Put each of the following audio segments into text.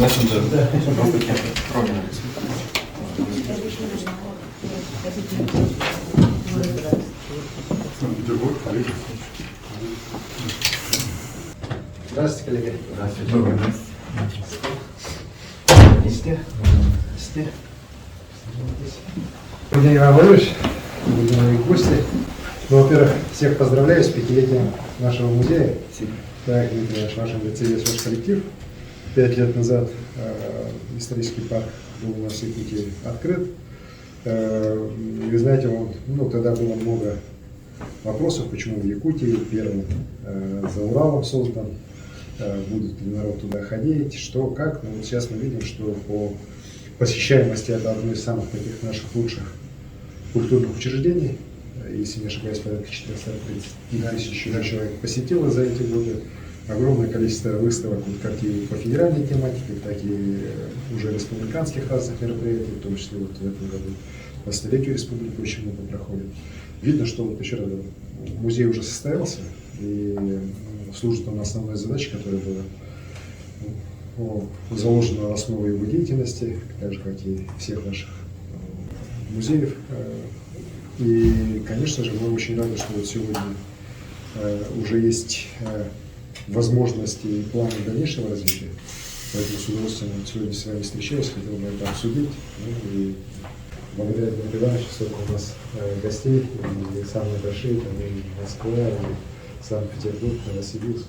Здравствуйте, коллеги. Здравствуйте. Владимир Иванович, уважаемые гости. Ну, во-первых, всех поздравляю с 5-летием нашего музея. Так, Дмитрий Иванович, в вашем лице есть ваш коллектив. 5 лет назад исторический парк был у нас в Якутии открыт. И вы знаете, тогда было много вопросов, почему в Якутии первым за Уралом создан, будет ли народ туда ходить, что, как. Но вот сейчас мы видим, что по посещаемости это одно из самых таких наших лучших культурных учреждений. Если не ошибаюсь, порядка 430 тысяч человек посетило за эти годы. Огромное количество выставок как и по федеральной тематике, так и уже республиканских разных мероприятий, в том числе вот в этом году по столетию республики очень много проходит. Видно, что вот еще раз говорю, музей уже состоялся и служит он основной задачей, которая была заложена в основу его деятельности, так же как и всех наших музеев. И, конечно же, мы очень рады, что вот сегодня уже есть возможности и планы дальнейшего развития. Поэтому с удовольствием сегодня с вами встречаюсь, хотел бы это обсудить. И благодаря Дмитрию Ивановичу столько у нас гостей, и самые большие, там и Москва, и Санкт-Петербург, Новосибирск.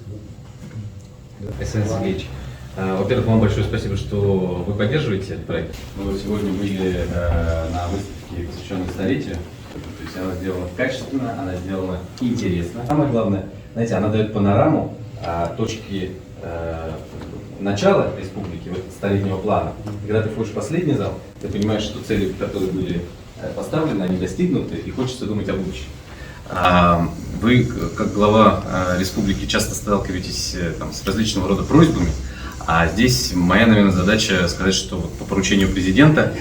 Александр Сергеевич, во-первых, вам большое спасибо, что вы поддерживаете этот проект. Мы сегодня были на выставке, посвященной столетию. То есть она сделана качественно, она сделана интересно. Самое главное, знаете, она дает панораму точки начала республики, столетнего плана. И когда ты входишь в последний зал, ты понимаешь, что цели, которые были поставлены, они достигнуты, и хочется думать о будущем. Вы, как глава республики, часто сталкиваетесь с различного рода просьбами, а здесь моя, наверное, задача сказать, что вот по поручению президента,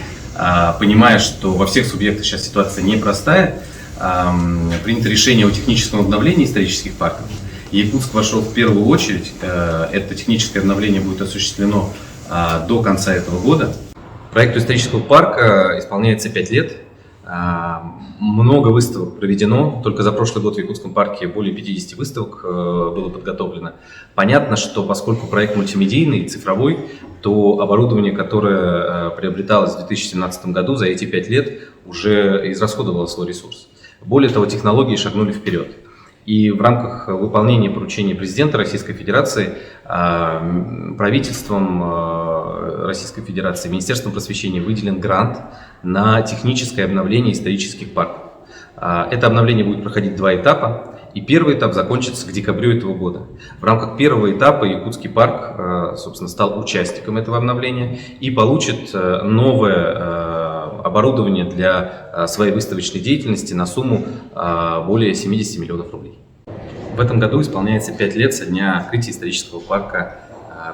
понимая, что во всех субъектах сейчас ситуация непростая, принято решение о техническом обновлении исторических парков. Якутск вошел в первую очередь. Это техническое обновление будет осуществлено до конца этого года. Проекту исторического парка исполняется 5 лет. Много выставок проведено. Только за прошлый год в Якутском парке более 50 выставок было подготовлено. Понятно, что поскольку проект мультимедийный, цифровой, то оборудование, которое приобреталось в 2017 году, за эти 5 лет уже израсходовало свой ресурс. Более того, технологии шагнули вперед. И в рамках выполнения поручения президента Российской Федерации правительством Российской Федерации, Министерством просвещения выделен грант на техническое обновление исторических парков. Это обновление будет проходить 2 этапа, и первый этап закончится к декабрю этого года. В рамках первого этапа Якутский парк, собственно, стал участником этого обновления и получит новое оборудование для своей выставочной деятельности на сумму более 70 миллионов рублей. В этом году исполняется 5 лет со дня открытия исторического парка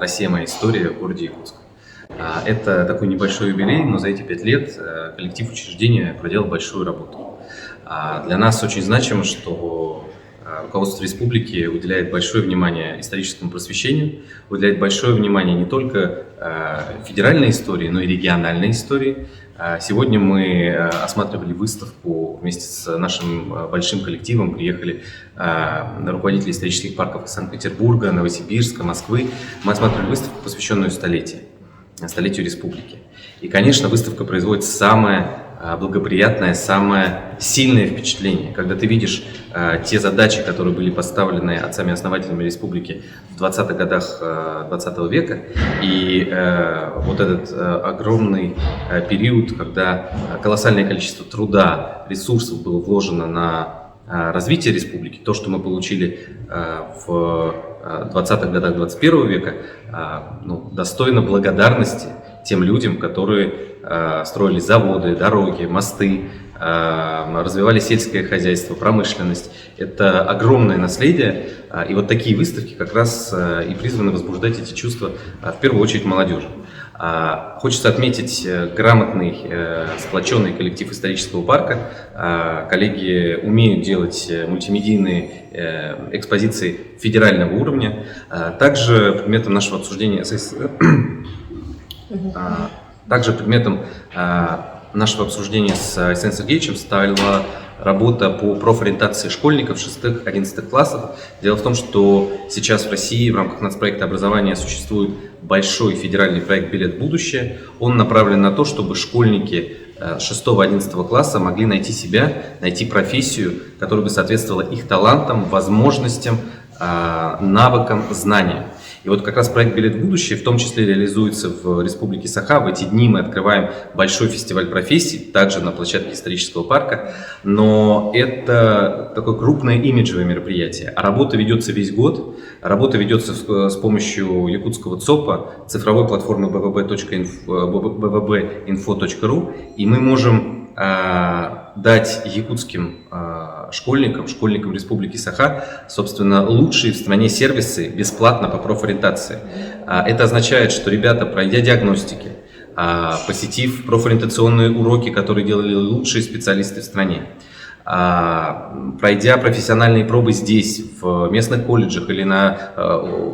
«Россия. Моя история» в городе Якутск. Это такой небольшой юбилей, но за эти 5 лет коллектив учреждения проделал большую работу. Для нас очень значимо, что руководство республики уделяет большое внимание историческому просвещению, уделяет большое внимание не только федеральной истории, но и региональной истории. Сегодня мы осматривали выставку вместе с нашим большим коллективом, приехали руководители исторических парков из Санкт-Петербурга, Новосибирска, Москвы. Мы осматривали выставку, посвященную столетию республики. И, конечно, выставка производит самое благоприятное, самое сильное впечатление, когда ты видишь те задачи, которые были поставлены отцами-основателями республики в 20-х годах 20 века, и вот этот огромный период, когда колоссальное количество труда, ресурсов было вложено на развитие республики, то, что мы получили в 20-х годах 21 века, достойно благодарности тем людям, которые строили заводы, дороги, мосты, развивали сельское хозяйство, промышленность. Это огромное наследие, и вот такие выставки как раз и призваны возбуждать эти чувства, в первую очередь, молодежи. Хочется отметить грамотный, сплоченный коллектив исторического парка. Коллеги умеют делать мультимедийные экспозиции федерального уровня. Также предметом нашего обсуждения Также предметом нашего обсуждения с Александром Сергеевичем стала работа по профориентации школьников 6-11 классов. Дело в том, что сейчас в России в рамках нацпроекта образования существует большой федеральный проект «Билет в будущее». Он направлен на то, чтобы школьники 6-11 класса могли найти себя, найти профессию, которая бы соответствовала их талантам, возможностям, навыкам, знаниям. И вот как раз проект «Билет в будущее» в том числе реализуется в Республике Саха. В эти дни мы открываем большой фестиваль профессий, также на площадке исторического парка. Но это такое крупное имиджевое мероприятие. А работа ведется весь год. Работа ведется с помощью якутского ЦОПа, цифровой платформы bbinfo.ru. И мы можем дать якутским школьникам Республики Саха, собственно, лучшие в стране сервисы бесплатно по профориентации. Это означает, что ребята, пройдя диагностики, посетив профориентационные уроки, которые делали лучшие специалисты в стране, пройдя профессиональные пробы здесь, в местных колледжах или на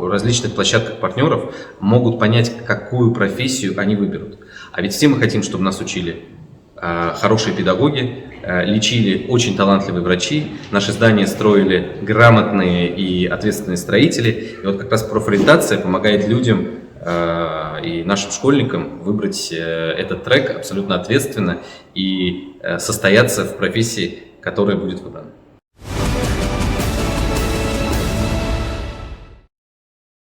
различных площадках партнеров, могут понять, какую профессию они выберут. А ведь все мы хотим, чтобы нас учили хорошие педагоги, лечили очень талантливые врачи, наши здания строили грамотные и ответственные строители. И вот как раз профориентация помогает людям и нашим школьникам выбрать этот трек абсолютно ответственно и состояться в профессии, которая будет выбрана.